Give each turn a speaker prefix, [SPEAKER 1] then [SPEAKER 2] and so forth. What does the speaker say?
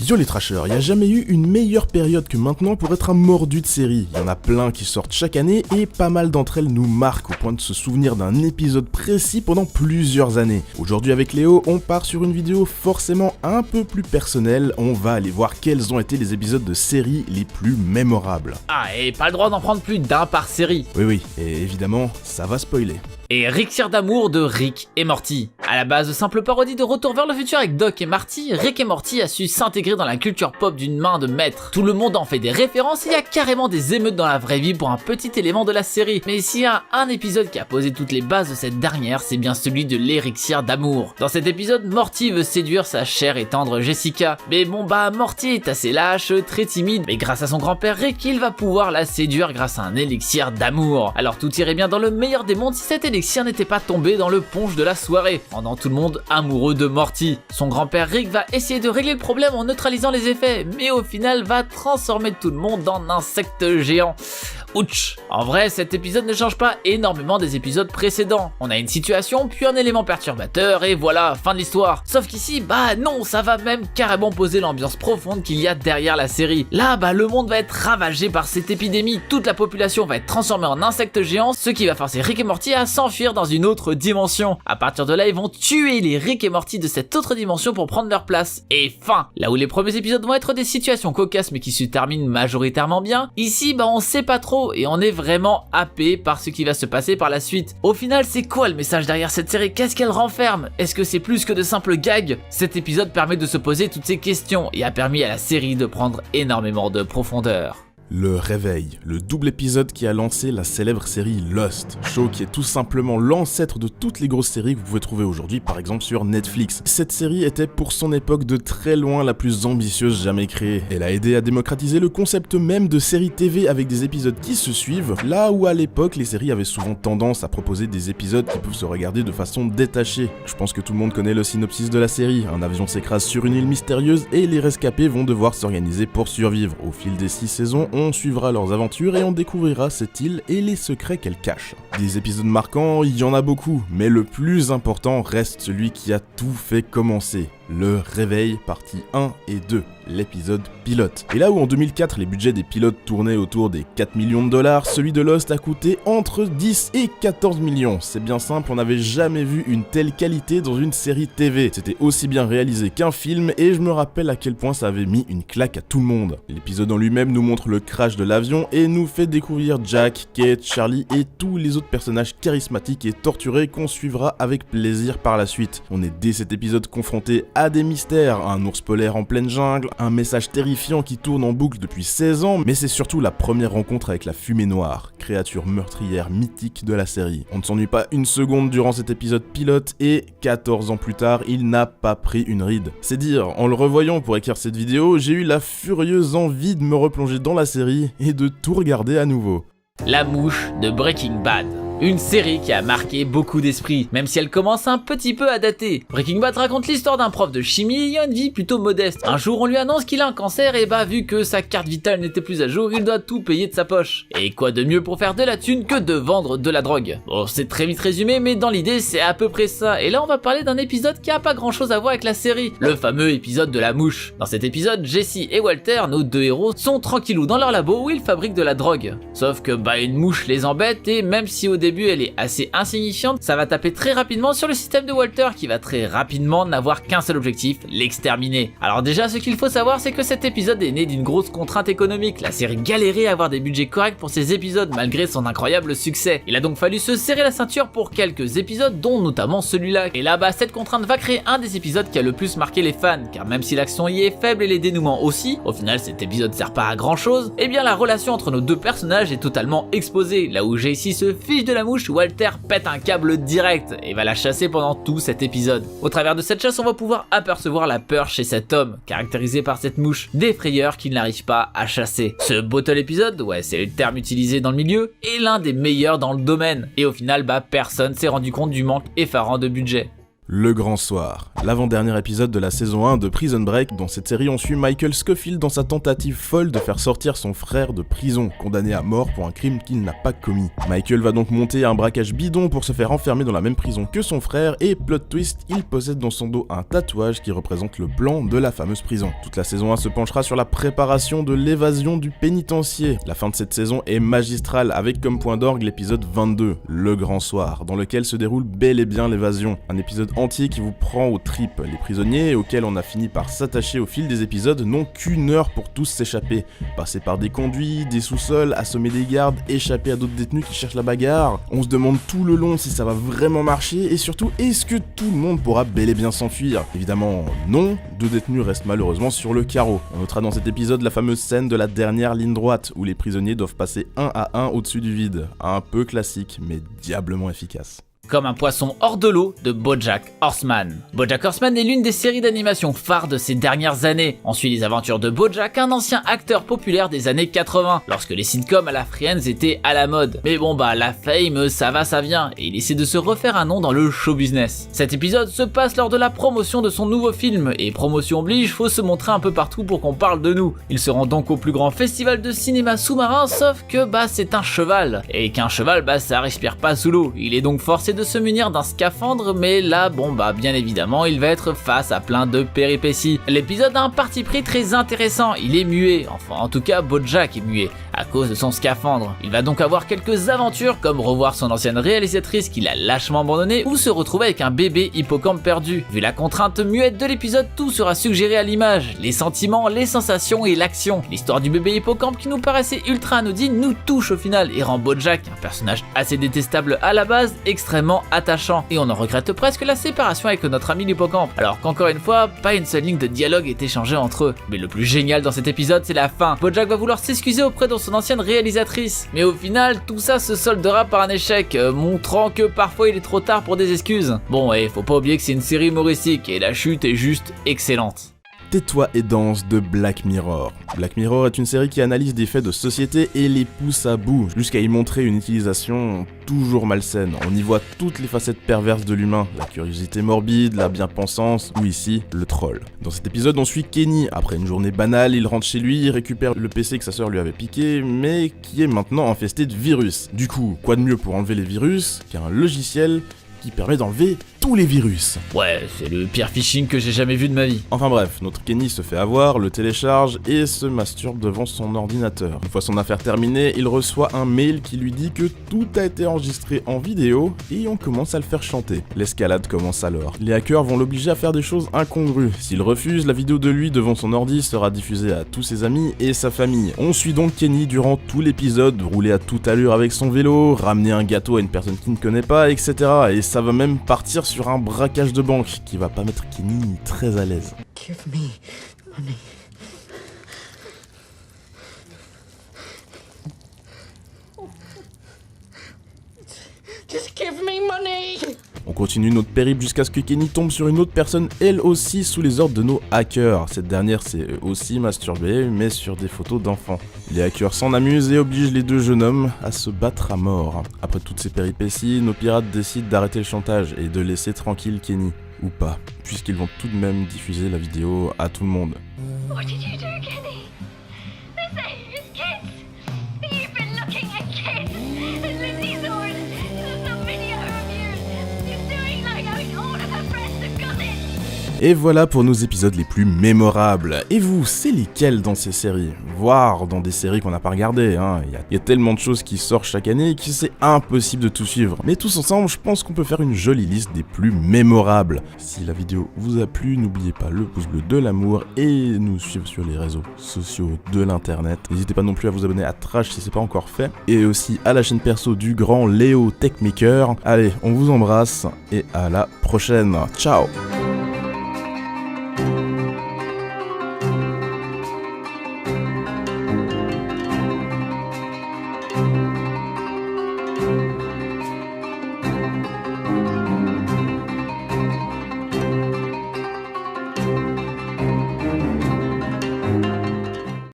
[SPEAKER 1] Yo les trashers, y a jamais eu une meilleure période que maintenant pour être un mordu de série. Y en a plein qui sortent chaque année et pas mal d'entre elles nous marquent au point de se souvenir d'un épisode précis pendant plusieurs années. Aujourd'hui avec Léo, on part sur une vidéo forcément un peu plus personnelle, on va aller voir quels ont été les épisodes de série les plus mémorables.
[SPEAKER 2] Ah, et pas le droit d'en prendre plus d'un par série.
[SPEAKER 1] Oui, et évidemment, ça va spoiler.
[SPEAKER 2] Et Elixir d'amour de Rick et Morty. À la base de simple parodie de Retour vers le futur avec Doc et Marty, Rick et Morty a su s'intégrer dans la culture pop d'une main de maître. Tout le monde en fait des références et il y a carrément des émeutes dans la vraie vie pour un petit élément de la série. Mais s'il y a un épisode qui a posé toutes les bases de cette dernière, c'est bien celui de l'Elixir d'amour. Dans cet épisode, Morty veut séduire sa chère et tendre Jessica. Mais bon Morty est assez lâche, très timide, mais grâce à son grand-père Rick, il va pouvoir la séduire grâce à un élixir d'amour. Alors tout irait bien dans le meilleur des mondes si cet élixir n'était pas tombé dans le punch de la soirée, rendant tout le monde amoureux de Morty. Son grand-père Rick va essayer de régler le problème en neutralisant les effets, mais au final va transformer tout le monde en insectes géants. Ouch! En vrai, cet épisode ne change pas énormément des épisodes précédents. On a une situation, puis un élément perturbateur, et voilà, fin de l'histoire. Sauf qu'ici, non, ça va même carrément poser l'ambiance profonde qu'il y a derrière la série. Là, le monde va être ravagé par cette épidémie, toute la population va être transformée en insectes géants, ce qui va forcer Rick et Morty à s'enfuir dans une autre dimension. À partir de là, ils vont tuer les Rick et Morty de cette autre dimension pour prendre leur place. Et fin! Là où les premiers épisodes vont être des situations cocasses mais qui se terminent majoritairement bien, ici, on sait pas trop. Et on est vraiment happé par ce qui va se passer par la suite. Au final, c'est quoi le message derrière cette série? Qu'est-ce qu'elle renferme? Est-ce que c'est plus que de simples gags? Cet épisode permet de se poser toutes ces questions et a permis à la série de prendre énormément de profondeur.
[SPEAKER 1] Le Réveil, le double épisode qui a lancé la célèbre série Lost, show qui est tout simplement l'ancêtre de toutes les grosses séries que vous pouvez trouver aujourd'hui par exemple sur Netflix. Cette série était pour son époque de très loin la plus ambitieuse jamais créée. Elle a aidé à démocratiser le concept même de série TV avec des épisodes qui se suivent, là où à l'époque les séries avaient souvent tendance à proposer des épisodes qui peuvent se regarder de façon détachée. Je pense que tout le monde connaît le synopsis de la série, un avion s'écrase sur une île mystérieuse et les rescapés vont devoir s'organiser pour survivre. Au fil des 6 saisons, on suivra leurs aventures et on découvrira cette île et les secrets qu'elle cache. Des épisodes marquants, il y en a beaucoup, mais le plus important reste celui qui a tout fait commencer. Le Réveil, partie 1 et 2, l'épisode pilote. Et là où en 2004 les budgets des pilotes tournaient autour des 4 millions de dollars, celui de Lost a coûté entre 10 et 14 millions. C'est bien simple, on n'avait jamais vu une telle qualité dans une série TV. C'était aussi bien réalisé qu'un film et je me rappelle à quel point ça avait mis une claque à tout le monde. L'épisode en lui-même nous montre le crash de l'avion et nous fait découvrir Jack, Kate, Charlie et tous les autres personnages charismatiques et torturés qu'on suivra avec plaisir par la suite. On est dès cet épisode confronté à des mystères, un ours polaire en pleine jungle, un message terrifiant qui tourne en boucle depuis 16 ans, mais c'est surtout la première rencontre avec la fumée noire, créature meurtrière mythique de la série. On ne s'ennuie pas une seconde durant cet épisode pilote et 14 ans plus tard, il n'a pas pris une ride. C'est dire, en le revoyant pour écrire cette vidéo, j'ai eu la furieuse envie de me replonger dans la série et de tout regarder à nouveau.
[SPEAKER 2] La mouche de Breaking Bad. Une série qui a marqué beaucoup d'esprits, même si elle commence un petit peu à dater. Breaking Bad raconte l'histoire d'un prof de chimie ayant une vie plutôt modeste. Un jour on lui annonce qu'il a un cancer et vu que sa carte vitale n'était plus à jour, il doit tout payer de sa poche. Et quoi de mieux pour faire de la thune que de vendre de la drogue? Bon, c'est très vite résumé, mais dans l'idée c'est à peu près ça. Et là on va parler d'un épisode qui a pas grand chose à voir avec la série, le fameux épisode de la mouche. Dans cet épisode, Jesse et Walter, nos deux héros, sont tranquillous dans leur labo où ils fabriquent de la drogue. Sauf que une mouche les embête et même si au début elle est assez insignifiante, ça va taper très rapidement sur le système de Walter qui va très rapidement n'avoir qu'un seul objectif, l'exterminer. Alors déjà ce qu'il faut savoir c'est que cet épisode est né d'une grosse contrainte économique, la série galérait à avoir des budgets corrects pour ses épisodes malgré son incroyable succès. Il a donc fallu se serrer la ceinture pour quelques épisodes dont notamment celui-là. Et là cette contrainte va créer un des épisodes qui a le plus marqué les fans, car même si l'action y est faible et les dénouements aussi, au final cet épisode sert pas à grand chose, et bien la relation entre nos deux personnages est totalement exposée. Là où Jesse se fiche de la mouche, Walter pète un câble direct et va la chasser pendant tout cet épisode. Au travers de cette chasse, on va pouvoir apercevoir la peur chez cet homme, caractérisé par cette mouche, des frayeurs qu'il n'arrive pas à chasser. Ce bottle épisode, c'est le terme utilisé dans le milieu, est l'un des meilleurs dans le domaine. Et au final, personne s'est rendu compte du manque effarant de budget.
[SPEAKER 1] Le Grand Soir, l'avant-dernier épisode de la saison 1 de Prison Break. Dans cette série, on suit Michael Scofield dans sa tentative folle de faire sortir son frère de prison, condamné à mort pour un crime qu'il n'a pas commis. Michael va donc monter un braquage bidon pour se faire enfermer dans la même prison que son frère et, plot twist, il possède dans son dos un tatouage qui représente le plan de la fameuse prison. Toute la saison 1 se penchera sur la préparation de l'évasion du pénitencier. La fin de cette saison est magistrale avec comme point d'orgue l'épisode 22, Le Grand Soir, dans lequel se déroule bel et bien l'évasion. Un épisode entier qui vous prend aux tripes. Les prisonniers, auxquels on a fini par s'attacher au fil des épisodes, n'ont qu'une heure pour tous s'échapper. Passer par des conduits, des sous-sols, assommer des gardes, échapper à d'autres détenus qui cherchent la bagarre. On se demande tout le long si ça va vraiment marcher et surtout, est-ce que tout le monde pourra bel et bien s'enfuir? Évidemment non, 2 détenus restent malheureusement sur le carreau. On notera dans cet épisode la fameuse scène de la dernière ligne droite où les prisonniers doivent passer un à un au-dessus du vide. Un peu classique mais diablement efficace.
[SPEAKER 2] Comme un poisson hors de l'eau de BoJack Horseman. BoJack Horseman est l'une des séries d'animation phares de ces dernières années. On suit les aventures de BoJack, un ancien acteur populaire des années 80, lorsque les sitcoms à la Friends étaient à la mode. Mais bon la fame, ça va ça vient, et il essaie de se refaire un nom dans le show business. Cet épisode se passe lors de la promotion de son nouveau film, et promotion oblige, faut se montrer un peu partout pour qu'on parle de nous. Il se rend donc au plus grand festival de cinéma sous-marin, sauf que c'est un cheval, et qu'un cheval ça respire pas sous l'eau. Il est donc forcé de se munir d'un scaphandre, mais là bien évidemment il va être face à plein de péripéties. L'épisode a un parti pris très intéressant, il est muet, enfin en tout cas BoJack est muet, à cause de son scaphandre. Il va donc avoir quelques aventures comme revoir son ancienne réalisatrice qu'il a lâchement abandonnée ou se retrouver avec un bébé hippocampe perdu. Vu la contrainte muette de l'épisode, tout sera suggéré à l'image, les sentiments, les sensations et l'action. L'histoire du bébé hippocampe qui nous paraissait ultra anodine nous touche au final et rend BoJack, un personnage assez détestable à la base, extrêmement attachant, et on en regrette presque la séparation avec notre ami l'hippocampe, alors qu'encore une fois, pas une seule ligne de dialogue est échangée entre eux. Mais le plus génial dans cet épisode, c'est la fin. BoJack va vouloir s'excuser auprès de son ancienne réalisatrice, mais au final, tout ça se soldera par un échec, montrant que parfois il est trop tard pour des excuses. Faut pas oublier que c'est une série humoristique, et la chute est juste excellente.
[SPEAKER 1] Tais-toi et danse de Black Mirror. Black Mirror est une série qui analyse des faits de société et les pousse à bout, jusqu'à y montrer une utilisation toujours malsaine. On y voit toutes les facettes perverses de l'humain, la curiosité morbide, la bien-pensance, ou ici, le troll. Dans cet épisode, on suit Kenny. Après une journée banale, il rentre chez lui, il récupère le PC que sa sœur lui avait piqué, mais qui est maintenant infesté de virus. Du coup, quoi de mieux pour enlever les virus qu'un logiciel qui permet d'enlever tous les virus.
[SPEAKER 2] Ouais, c'est le pire phishing que j'ai jamais vu de ma vie.
[SPEAKER 1] Enfin bref, notre Kenny se fait avoir, le télécharge et se masturbe devant son ordinateur. Une fois son affaire terminée, il reçoit un mail qui lui dit que tout a été enregistré en vidéo et on commence à le faire chanter. L'escalade commence alors. Les hackers vont l'obliger à faire des choses incongrues. S'il refuse, la vidéo de lui devant son ordi sera diffusée à tous ses amis et sa famille. On suit donc Kenny durant tout l'épisode, rouler à toute allure avec son vélo, ramener un gâteau à une personne qu'il ne connaît pas, etc. Et ça va même partir sur un braquage de banque qui va pas mettre Kenny très à l'aise.
[SPEAKER 3] Give me money. Just give me money.
[SPEAKER 1] On continue notre périple jusqu'à ce que Kenny tombe sur une autre personne, elle aussi sous les ordres de nos hackers. Cette dernière s'est aussi masturbée, mais sur des photos d'enfants. Les hackers s'en amusent et obligent les 2 jeunes hommes à se battre à mort. Après toutes ces péripéties, nos pirates décident d'arrêter le chantage et de laisser tranquille Kenny. Ou pas, puisqu'ils vont tout de même diffuser la vidéo à tout le monde.
[SPEAKER 4] What did you do, Kenny? This is kids. You've been looking at kids. Lindsay saw some video of you. You're doing like all of her friends have got it.
[SPEAKER 1] Et voilà pour nos épisodes les plus mémorables. Et vous, c'est lesquels dans ces séries? Voire dans des séries qu'on n'a pas regardées, hein. Il y a tellement de choses qui sortent chaque année que c'est impossible de tout suivre. Mais tous ensemble, je pense qu'on peut faire une jolie liste des plus mémorables. Si la vidéo vous a plu, n'oubliez pas le pouce bleu de l'amour et nous suivre sur les réseaux sociaux de l'internet. N'hésitez pas non plus à vous abonner à Trash si c'est pas encore fait. Et aussi à la chaîne perso du grand Léo Techmaker. Allez, on vous embrasse et à la prochaine. Ciao!